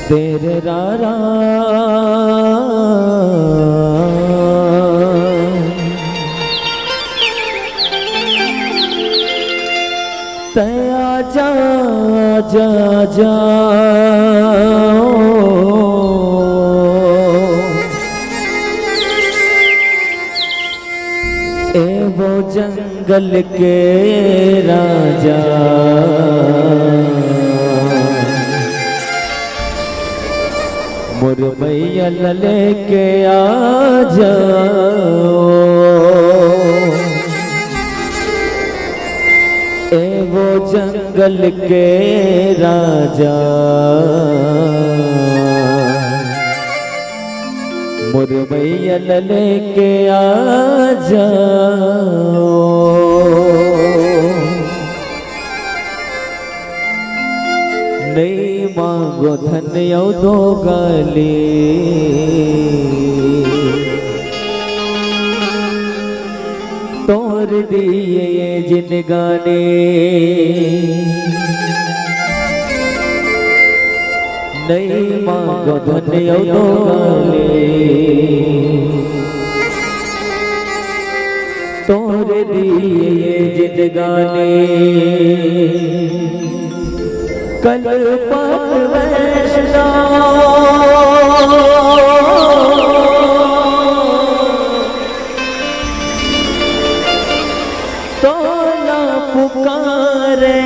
देर रारा तया जा जा जा ए वो जंगल के राजा मुरमैया लेके आ जाओ ए वो जंगल के राजा मुरमैया लेके आ जाओ नहीं मांगो धन यो दो गाली तोड़ दिए ये जिन गाने नहीं मांगो धन यो दो गाली तोड़ दिए ये जिन गाने कल पात वैष्णव तोला पुकारे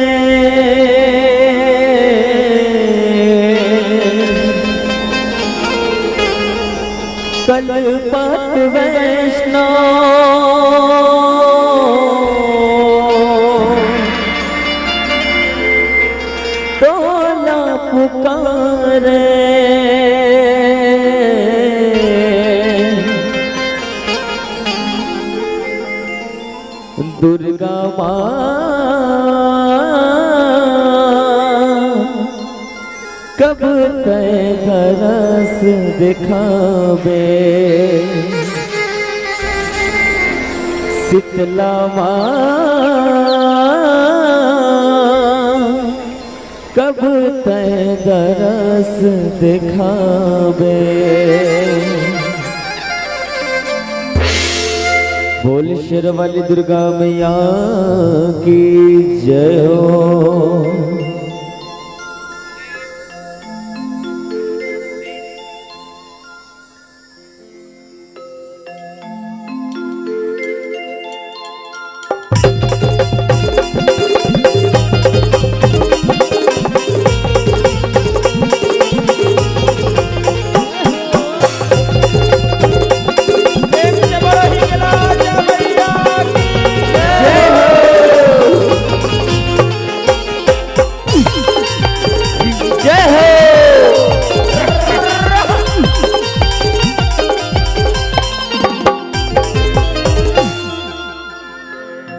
कल पात वैष्णव पुकारे दुर्गा माँ कब तय तरस दिखावे शीतला माँ कब तय दरस दिखावे बोल शेरवाली दुर्गा मैया की जय हो।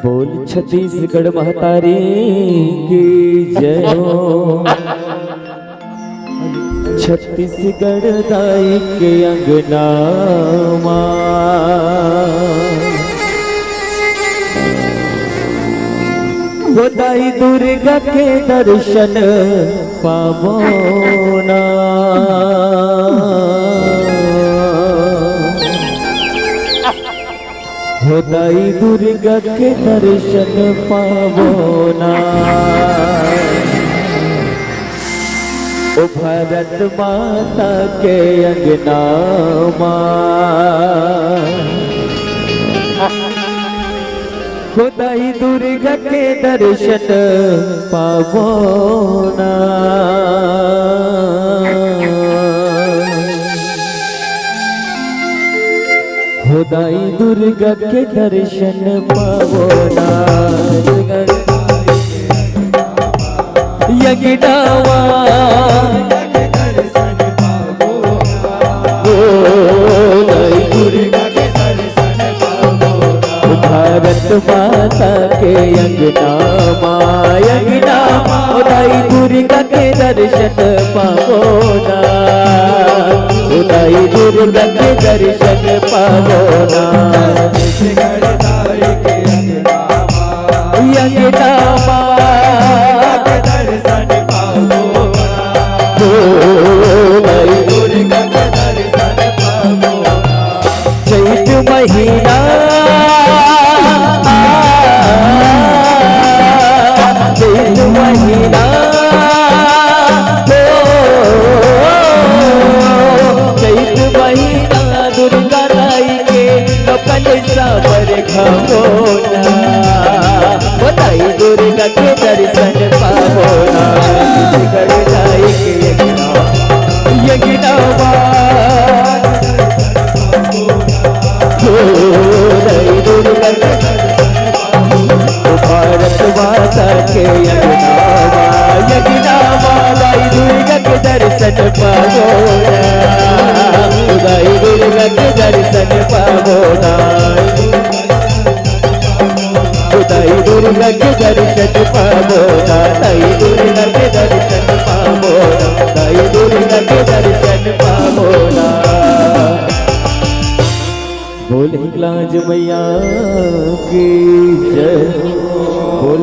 बोल छत्तीसगढ़ महतारी की जय हो। छत्तीसगढ़ दाई के अंगना वो दाई दुर्गा के दर्शन पावो ना हो दाई दुर्गा के दर्शन पावो ना ओ भारत माता के अंगना हो दाई दुर्गा के दर्शन पावो ना हो दाई दुर्गा के दर्शन पावो ना यगिनावा दाई दुर्गा के दर्शन पावो ना भारत माता के अंगना यगिना दाई दुर्गा के दर्शन पावो ना दाई दुर्गा के दर्शन पावो ना। ना, दाई दुर्गा के दर्शन पावो ना, घर जाए के यज्ञ दाई दुर्गा भारत माता के यज्ञनामा दाई दुर्गा के दर्शन पावो ना, दाई दुर्गा के दर्शन पावो ना, दाई दुर्गा के दर्शन पावो ना, दाई दुर्गा के दर्शन पावो ना, दाई दुर्गा के दर्शन पावो ना। बोले हिंगलाज मैया की जय, बोले